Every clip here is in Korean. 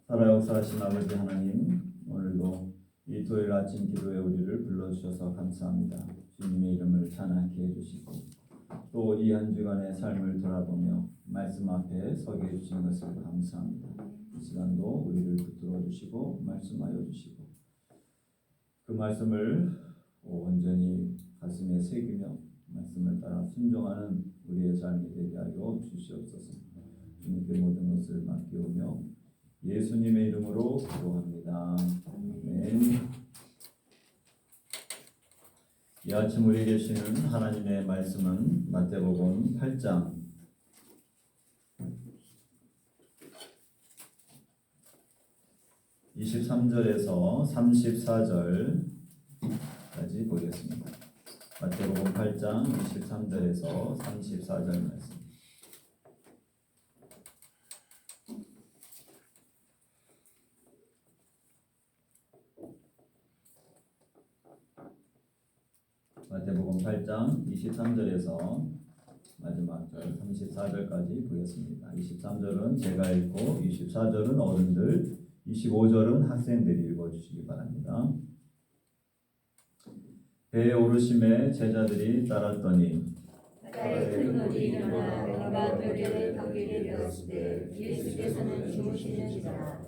살아 역사하신 아버지 하나님, 오늘도 이 토요일 아침 기도에 우리를 불러주셔서 감사합니다. 주님의 이름을 찬양케 해주시고 또 이 한 주간의 삶을 돌아보며 말씀 앞에 서게 해주신 것을 감사합니다. 이 시간도 우리를 붙들어 주시고 말씀하여 주시고 그 말씀을 온전히 가슴에 새기며 말씀을 따라 순종하는 우리의 삶이 되게 하여 주시옵소서. 주님께 모든 것을 맡기오며 예수님의 이름으로 기도합니다. 아멘. 이 아침 우리에게 주시는 하나님의 말씀은 마태복음 8장 23절에서 34절까지 보겠습니다. 마태복음 8장 23절에서 34절 말씀. 마태복음 8장 23절에서 마지막 절 34절까지 보겠습니다. 23절은 제가 읽고 24절은 어른들, 25절은 학생들이 읽어주시기 바랍니다. 배에 오르심에 제자들이 따랐더니 큰 물이 일어나 배가 돌에 타기를 되었을 때 예수께서는 주무시는지라.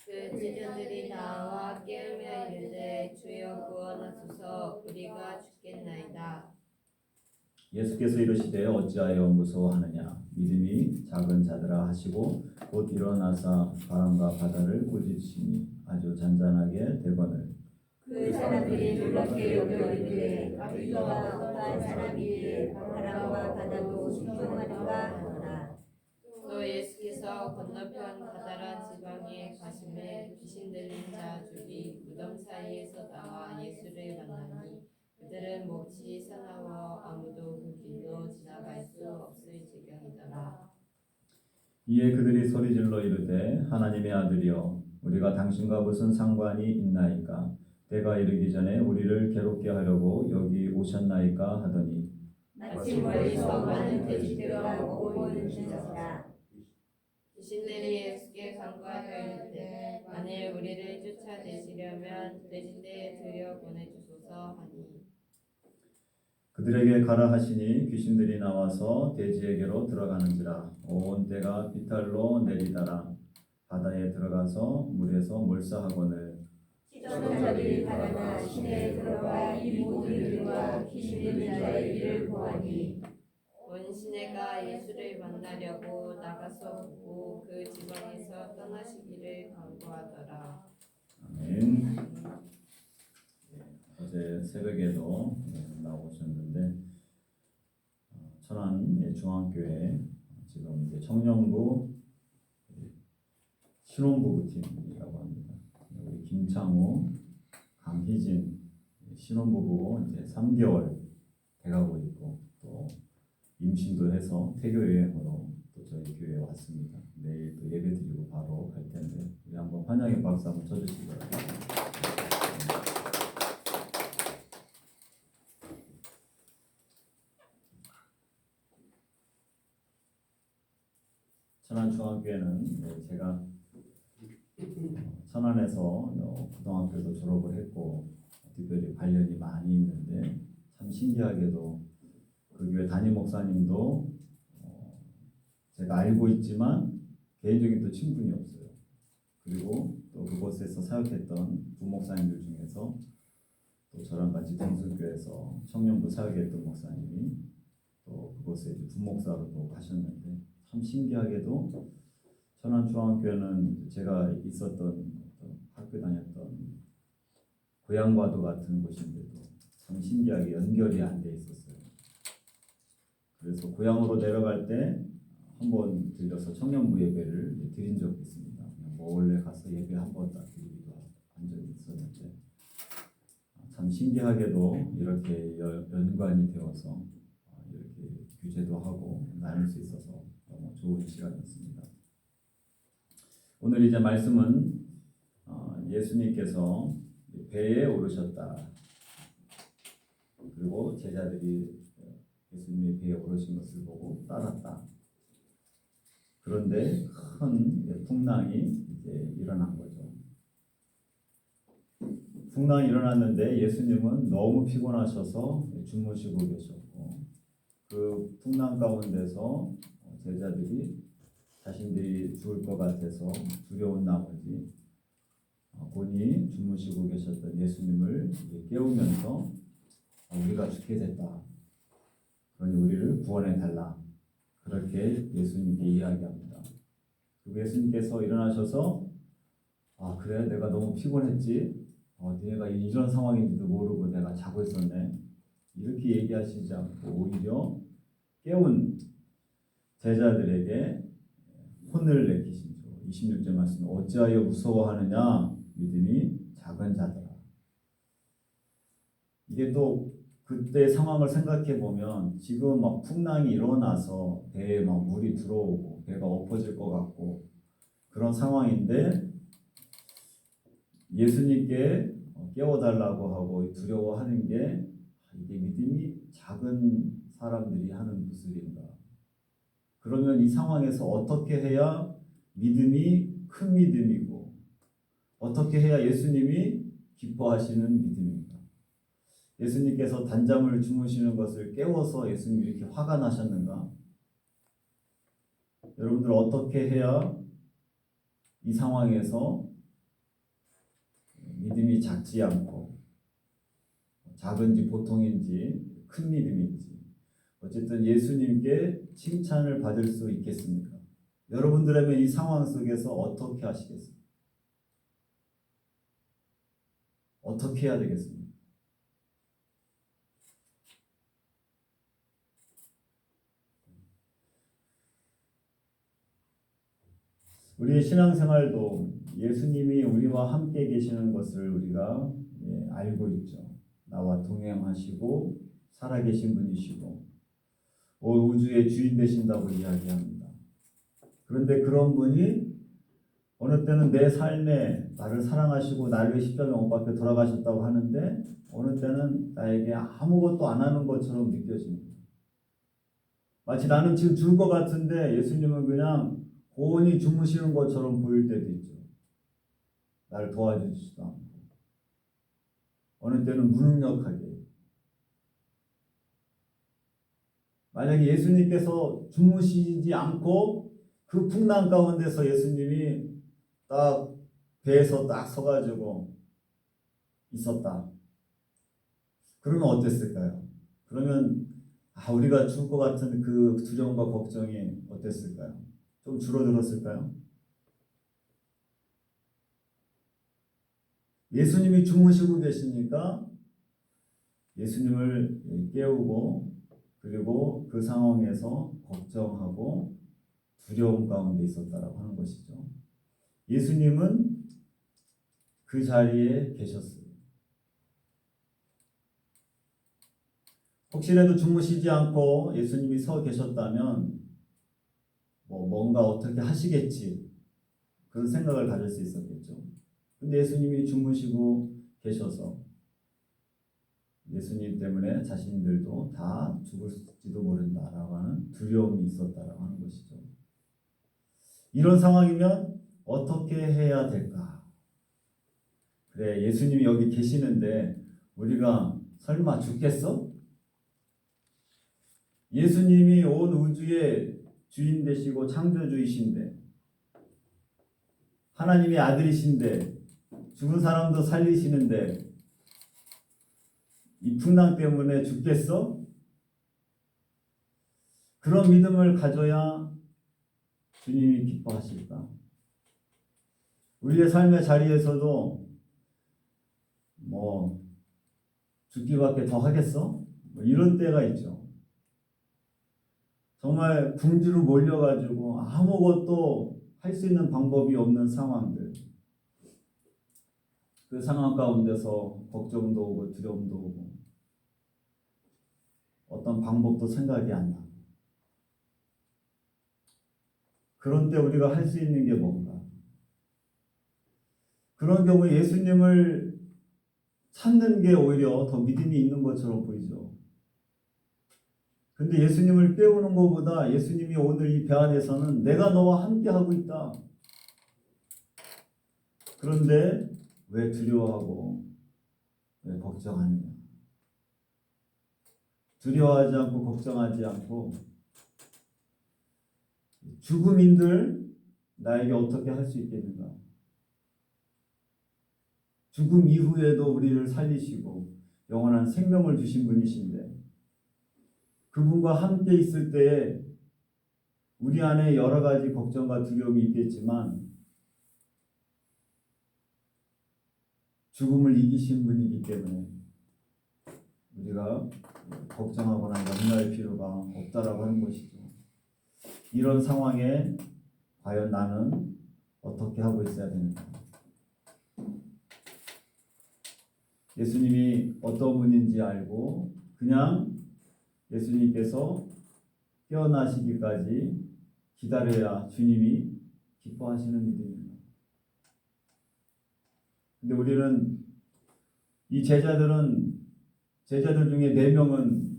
그 제자들이 나와 깨우며 이르되 주여 구원하소서 우리가 죽겠나이다. 예수께서 이르시되 어찌하여 무서워하느냐 믿음이 작은 자들아 하시고 곧 일어나사 바람과 바다를 꾸짖으시니 아주 잔잔하게 되거늘. 그 사람들이 놀랍게 여겨 이르되 이가 어떠한 사람이기에 바람과 바다도 순종하는가 하더라. 또 예수께서 건너편 가다라 지방에 가심에 귀신 들린 자 둘이 무덤 사이에서 나와 예수를 만나니 그들은 몹시 사나워 아무도 그 길로 지나갈 수 없을 지경이더라. 이에 그들이 소리질러 이르되 하나님의 아들이여 우리가 당신과 무슨 상관이 있나이까 때가 이르기 전에 우리를 괴롭게 하려고 여기 오셨나이까 하더니 마치 멀리서 많은 돼지떼가 먹고 있는지라. 귀신들이 예수께 간구하여 이르되 만일 우리를 쫓아내시려면 돼지떼에 들여 보내주소서 하니 그들에게 가라 하시니 귀신들이 나와서 돼지에게로 들어가는지라. 온 때가 비탈로 내리다라 바다에 들어가서 물에서 몰사하거늘. 시던 자들이 달아나 시내에 들어가 이 모든 일과 귀신 들린 자의 일을 보아니 온 시내가 예수를 만나려고 나가서 보고 그 지방에서 떠나시기를 간구하더라. 아멘. 어제 새벽에도 나오셨는데 천안 중앙교회 지금 이제 청년부 신혼부부팀이라고 합니다. 우리 김창우, 강희진 신혼부부 이제 3개월 돼가고 있고 또 임신도 해서 태교 여행으로 또 저희 교회에 왔습니다. 내일 또 예배드리고 바로 갈 텐데 우리 한번 환영의 박수 한번 쳐주시기 바랍니다. 천안중앙교회는 제가 천안에서 고등학교도 졸업을 했고 특별히 관련이 많이 있는데 참 신기하게도 그 교회 담임 목사님도 제가 알고 있지만 개인적인 또 친분이 없어요. 그리고 또 그곳에서 사역했던 부목사님들 중에서 또 저랑 같이 동순교회에서 청년부 사역했던 목사님이 또 그곳에 부목사로도 가셨는데 참 신기하게도 천안중앙교회는 제가 있었던 학교 다녔던 고향과도 같은 곳인데도 참 신기하게 연결이 안 돼 있었어요. 그래서 고향으로 내려갈 때 한번 들려서 청년부 예배를 드린 적이 있습니다. 그냥 몰래 가서 예배 한 번 딱 드리기도 한 적이 있었는데 참 신기하게도 이렇게 연관이 되어서 이렇게 규제도 하고 나눌 수 있어서 너무 좋은 시간이었습니다. 오늘 이제 말씀은 예수님께서 배에 오르셨다. 그리고 제자들이 예수님의 배에 오르신 것을 보고 따랐다. 그런데 큰 풍랑이 이제 일어나 풍랑이 일어났는데 예수님은 너무 피곤하셔서 주무시고 계셨고, 그 풍랑 가운데서 제자들이 자신들이 죽을 것 같아서 두려운 나머지 곤히 주무시고 계셨던 예수님을 깨우면서 우리가 죽게 됐다. 그러니 우리를 구원해 달라. 그렇게 예수님께 이야기합니다. 그리고 예수님께서 일어나셔서 그래 내가 너무 피곤했지. 내가 이런 상황인지도 모르고 내가 자고 있었네. 이렇게 얘기하시지 않고 오히려 깨운 제자들에게 혼을 내키시죠. 26절 말씀 어찌하여 무서워하느냐 믿음이 작은 자들아. 이게 또 그때 상황을 생각해 보면 지금 막 풍랑이 일어나서 배에 막 물이 들어오고 배가 엎어질 것 같고 그런 상황인데 예수님께 깨워달라고 하고 두려워하는 게 이게 믿음이 작은 사람들이 하는 모습인가? 그러면 이 상황에서 어떻게 해야 믿음이 큰 믿음이고 어떻게 해야 예수님이 기뻐하시는 믿음입니다. 예수님께서 단잠을 주무시는 것을 깨워서 예수님이 이렇게 화가 나셨는가? 여러분들 어떻게 해야 이 상황에서 믿음이 작지 않고 작은지 보통인지 큰 믿음인지 어쨌든 예수님께 칭찬을 받을 수 있겠습니까? 여러분들이라면 이 상황 속에서 어떻게 하시겠습니까? 어떻게 해야 되겠습니까? 우리의 신앙생활도 예수님이 우리와 함께 계시는 것을 우리가 알고 있죠. 나와 동행하시고 살아계신 분이시고 온 우주의 주인 되신다고 이야기합니다. 그런데 그런 분이 어느 때는 내 삶에 나를 사랑하시고 나를 위해 십자가에 못 박혀 돌아가셨다고 하는데 어느 때는 나에게 아무것도 안 하는 것처럼 느껴집니다. 마치 나는 지금 죽을 것 같은데 예수님은 그냥 고온히 주무시는 것처럼 보일 때도 있죠. 나를 도와주지도 않고 어느 때는 무능력하게. 만약에 예수님께서 주무시지 않고 그 풍랑 가운데서 예수님이 딱 배에서 딱 서가지고 있었다. 그러면 어땠을까요? 그러면 우리가 죽을 것 같은 그 두려움과 걱정이 어땠을까요? 좀 줄어들었을까요? 예수님이 주무시고 계시니까 예수님을 깨우고 그리고 그 상황에서 걱정하고 두려움 가운데 있었다라고 하는 것이죠. 예수님은 그 자리에 계셨어요. 혹시라도 주무시지 않고 예수님이 서 계셨다면 뭔가 어떻게 하시겠지 그런 생각을 가질 수 있었겠죠. 근데 예수님이 주무시고 계셔서 예수님 때문에 자신들도 다 죽을지도 모른다라고 하는 두려움이 있었다라고 하는 것이죠. 이런 상황이면 어떻게 해야 될까? 그래, 예수님이 여기 계시는데 우리가 설마 죽겠어? 예수님이 온 우주의 주인 되시고 창조주이신데 하나님의 아들이신데 죽은 사람도 살리시는데 이 풍랑 때문에 죽겠어? 그런 믿음을 가져야 주님이 기뻐하실까? 우리의 삶의 자리에서도 죽기밖에 더 하겠어? 이런 때가 있죠. 정말 궁지로 몰려가지고 아무것도 할 수 있는 방법이 없는 상황들. 그 상황 가운데서 걱정도 오고 두려움도 오고 어떤 방법도 생각이 안 나고 그런 때 우리가 할 수 있는 게 뭔가? 그런 경우에 예수님을 찾는 게 오히려 더 믿음이 있는 것처럼 보이죠. 근데 예수님을 깨우는 것보다 예수님이 오늘 이 배 안에서는 내가 너와 함께 하고 있다. 그런데 왜 두려워하고 왜 걱정하느냐? 두려워하지 않고 걱정하지 않고 죽음인들 나에게 어떻게 할 수 있겠는가? 죽음 이후에도 우리를 살리시고 영원한 생명을 주신 분이신데 그분과 함께 있을 때에 우리 안에 여러 가지 걱정과 두려움이 있겠지만 죽음을 이기신 분이기 때문에 우리가 걱정하거나 염려할 필요가 없다라고 하는 것이죠. 이런 상황에 과연 나는 어떻게 하고 있어야 되는가? 예수님이 어떤 분인지 알고 그냥 예수님께서 깨어나시기까지 기다려야 주님이 기뻐하시는 믿음입니다. 근데 우리는 이 제자들 중에 4명은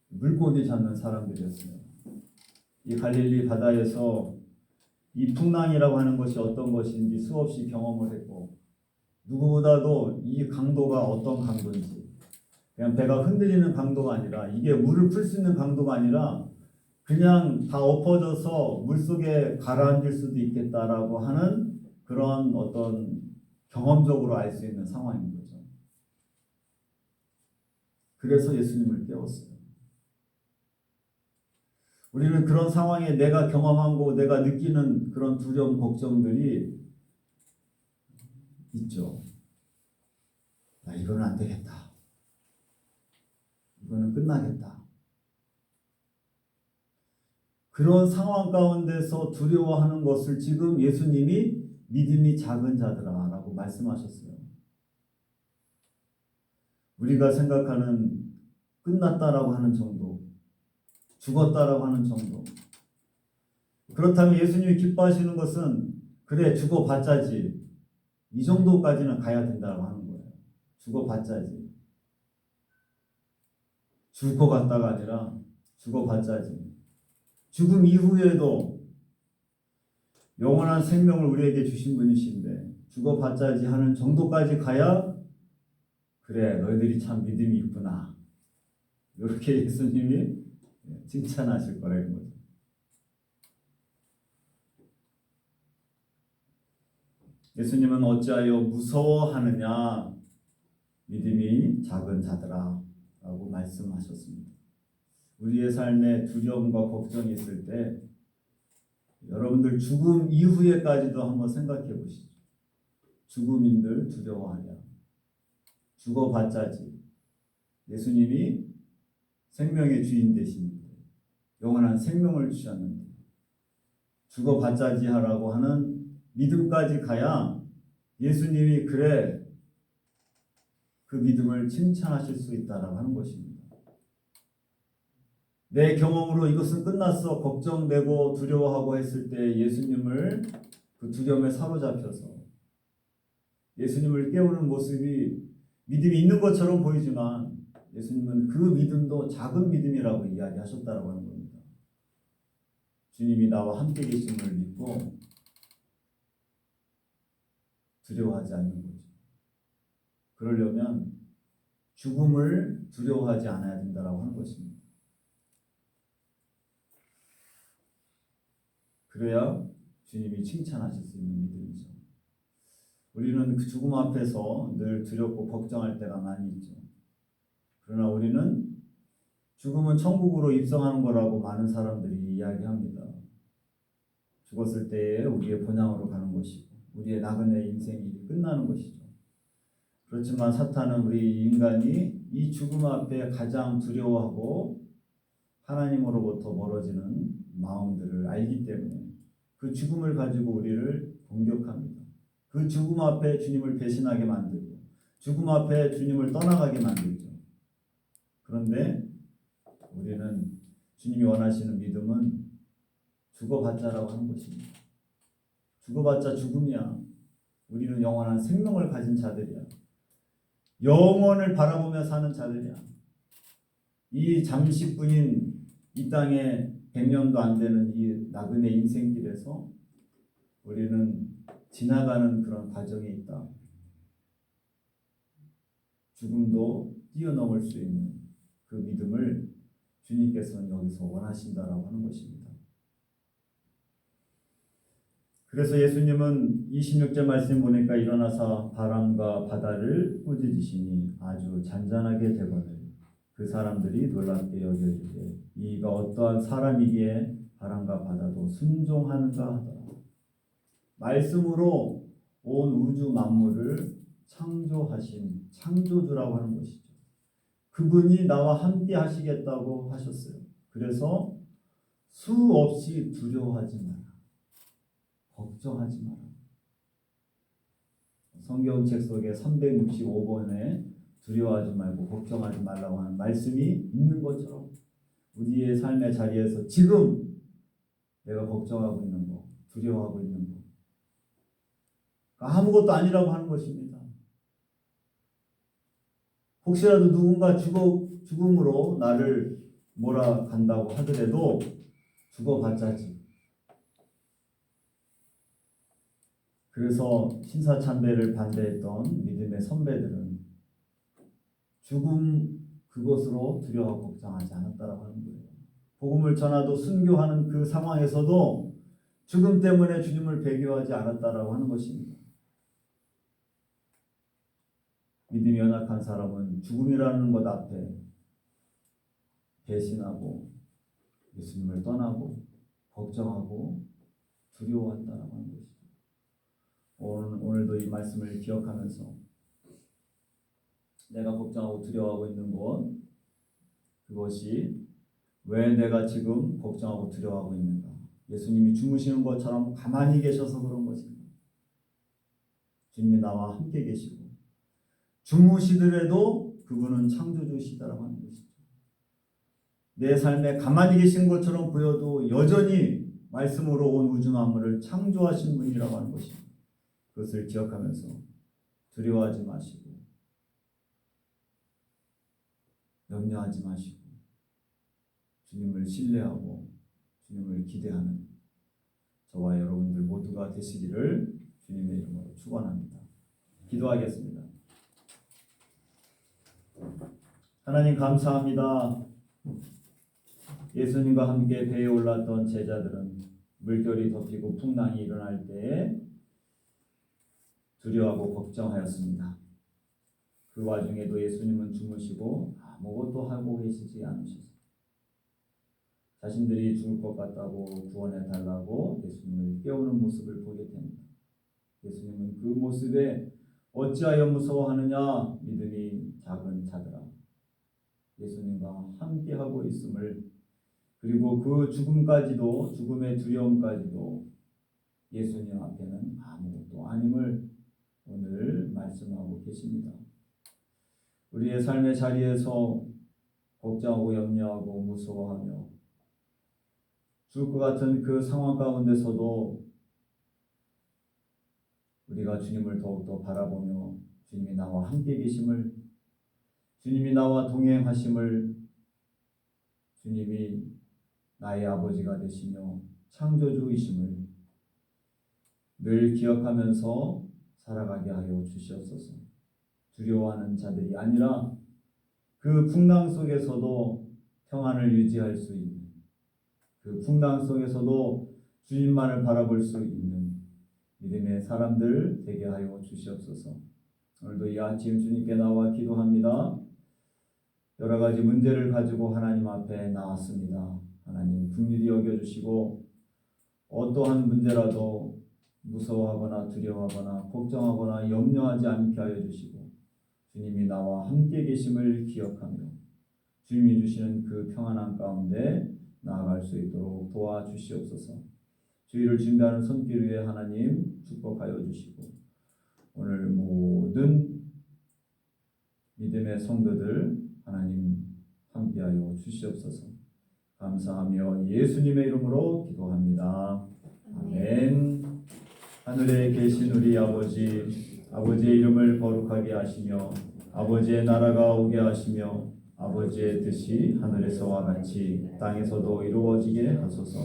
물고기 잡는 사람들이었어요. 이 갈릴리 바다에서 이 풍랑이라고 하는 것이 어떤 것인지 수없이 경험을 했고 누구보다도 이 강도가 어떤 강도인지 그냥 배가 흔들리는 강도가 아니라 이게 물을 풀 수 있는 강도가 아니라 그냥 다 엎어져서 물속에 가라앉을 수도 있겠다라고 하는 그런 어떤 경험적으로 알 수 있는 상황인 거죠. 그래서 예수님을 깨웠어요. 우리는 그런 상황에 내가 경험하고 내가 느끼는 그런 두려움, 걱정들이 있죠. 야, 이거는 안 되겠다. 이거는 끝나겠다. 그런 상황 가운데서 두려워하는 것을 지금 예수님이 믿음이 작은 자들아 라고 말씀하셨어요. 우리가 생각하는 끝났다라고 하는 정도, 죽었다라고 하는 정도. 그렇다면 예수님이 기뻐하시는 것은 그래 죽어봤자지 이 정도까지는 가야 된다고 하는 거예요. 죽어봤자지. 죽을 것 같다가 아니라 죽어봤자지. 죽음 이후에도 영원한 생명을 우리에게 주신 분이신데 죽어봤자지 하는 정도까지 가야 그래 너희들이 참 믿음이 있구나. 이렇게 예수님이 칭찬하실 거라는 거죠. 예수님은 어찌하여 무서워하느냐 믿음이 작은 자들아 라고 말씀하셨습니다. 우리의 삶에 두려움과 걱정이 있을 때 여러분들 죽음 이후에까지도 한번 생각해 보시죠. 죽음인들 두려워하냐. 죽어봤자지. 예수님이 생명의 주인 되십니다. 영원한 생명을 주셨는데 죽어봤자지 하라고 하는 믿음까지 가야 예수님이 그래 그 믿음을 칭찬하실 수 있다라고 하는 것입니다. 내 경험으로 이것은 끝났어 걱정되고 두려워하고 했을 때 예수님을 그 두려움에 사로잡혀서 예수님을 깨우는 모습이 믿음이 있는 것처럼 보이지만 예수님은 그 믿음도 작은 믿음이라고 이야기하셨다라고 하는 겁니다. 주님이 나와 함께 계심을 믿고 두려워하지 않는 거죠. 그러려면 죽음을 두려워하지 않아야 된다라고 하는 것입니다. 그래야 주님이 칭찬하실 수 있는 믿음이죠. 우리는 그 죽음 앞에서 늘 두렵고 걱정할 때가 많이 있죠. 그러나 우리는 죽음은 천국으로 입성하는 거라고 많은 사람들이 이야기합니다. 죽었을 때에 우리의 본향으로 가는 것이고 우리의 나그네 인생이 끝나는 것이죠. 그렇지만 사탄은 우리 인간이 이 죽음 앞에 가장 두려워하고 하나님으로부터 멀어지는 마음들을 알기 때문에 그 죽음을 가지고 우리를 공격합니다. 그 죽음 앞에 주님을 배신하게 만들고 죽음 앞에 주님을 떠나가게 만들죠. 그런데 우리는 주님이 원하시는 믿음은 죽어봤자라고 하는 것입니다. 죽어봤자 죽음이야. 우리는 영원한 생명을 가진 자들이야. 영원을 바라보며 사는 자들이야. 이 잠시뿐인 이 땅에 100년도 안 되는 이 나그네 인생길에서 우리는 지나가는 그런 과정에 있다. 죽음도 뛰어넘을 수 있는 그 믿음을 주님께서는 여기서 원하신다라고 하는 것입니다. 그래서 예수님은 26절 말씀 보니까 일어나사 바람과 바다를 꾸짖으시니 아주 잔잔하게 되거늘 그 사람들이 놀랍게 여겨지되 이가 어떠한 사람이기에 바람과 바다도 순종하는가 하더라. 말씀으로 온 우주 만물을 창조하신 창조주라고 하는 것이죠. 그분이 나와 함께 하시겠다고 하셨어요. 그래서 수없이 두려워하지 마라. 걱정하지 마라. 성경책 속에 365번에 두려워하지 말고 걱정하지 말라고 하는 말씀이 있는 것처럼 우리의 삶의 자리에서 지금 내가 걱정하고 있는 거, 두려워하고 있는 거 아무것도 아니라고 하는 것입니다. 혹시라도 누군가 죽음으로 나를 몰아간다고 하더라도 죽어봤자지. 그래서 신사참배를 반대했던 믿음의 선배들은 죽음 그것으로 두려워하고 걱정하지 않았다라고 하는 거예요. 복음을 전하도 순교하는 그 상황에서도 죽음 때문에 주님을 배교하지 않았다라고 하는 것입니다. 믿음이 연약한 사람은 죽음이라는 것 앞에 배신하고 예수님을 떠나고 걱정하고 두려워한다라고 하는 것이죠. 오늘도 이 말씀을 기억하면서 내가 걱정하고 두려워하고 있는 것, 그것이 왜 내가 지금 걱정하고 두려워하고 있는가? 예수님이 주무시는 것처럼 가만히 계셔서 그런 것입니다. 주님이 나와 함께 계시고 주무시더라도 그분은 창조주시다라고 하는 것이죠. 내 삶에 가만히 계신 것처럼 보여도 여전히 말씀으로 온 우주 만물을 창조하신 분이라고 하는 것입니다. 그것을 기억하면서 두려워하지 마시고 염려하지 마시고 주님을 신뢰하고 주님을 기대하는 저와 여러분들 모두가 되시기를 주님의 이름으로 축원합니다. 기도하겠습니다. 하나님 감사합니다. 예수님과 함께 배에 올랐던 제자들은 물결이 덮이고 풍랑이 일어날 때에 두려워하고 걱정하였습니다. 그 와중에도 예수님은 주무시고 아무것도 하고 계시지 않으셨습니다. 자신들이 죽을 것 같다고 구원해 달라고 예수님을 깨우는 모습을 보게 됩니다. 예수님은 그 모습에 어찌하여 무서워하느냐 믿음이 작은 자들아. 예수님과 함께하고 있음을 그리고 그 죽음까지도 죽음의 두려움까지도 예수님 앞에는 아무것도 아님을 오늘 말씀하고 계십니다. 우리의 삶의 자리에서 걱정하고 염려하고 무서워하며 죽을 것 같은 그 상황 가운데서도 우리가 주님을 더욱더 바라보며 주님이 나와 함께 계심을 주님이 나와 동행하심을 주님이 나의 아버지가 되시며 창조주이심을 늘 기억하면서 살아가게 하여 주시옵소서. 두려워하는 자들이 아니라 그 풍랑 속에서도 평안을 유지할 수 있는 그 풍랑 속에서도 주님만을 바라볼 수 있는 믿음의 사람들 되게 하여 주시옵소서. 오늘도 이 아침 주님께 나와 기도합니다. 여러 가지 문제를 가지고 하나님 앞에 나왔습니다. 하나님 긍휼히 여겨주시고 어떠한 문제라도 무서워하거나 두려워하거나 걱정하거나 염려하지 않게 하여 주시고 주님이 나와 함께 계심을 기억하며 주님이 주시는 그 평안한 가운데 나아갈 수 있도록 도와주시옵소서. 주의를 준비하는 손길 위에 하나님 축복하여 주시고 오늘 모든 믿음의 성도들 하나님 함께하여 주시옵소서. 감사하며 예수님의 이름으로 기도합니다. 아멘. 하늘에 계신 우리 아버지, 아버지의 이름을 거룩하게 하시며 아버지의 나라가 오게 하시며 아버지의 뜻이 하늘에서와 같이 땅에서도 이루어지게 하소서.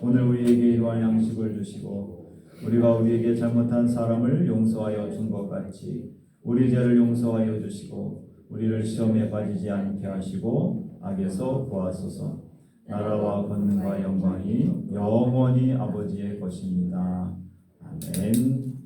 오늘 우리에게 이러한 양식을 주시고 우리가 우리에게 잘못한 사람을 용서하여 준 것 같이 우리 죄를 용서하여 주시고 우리를 시험에 빠지지 않게 하시고 악에서 구하소서. 나라와 권능과 영광이 영원히 아버지의 것입니다. 아멘.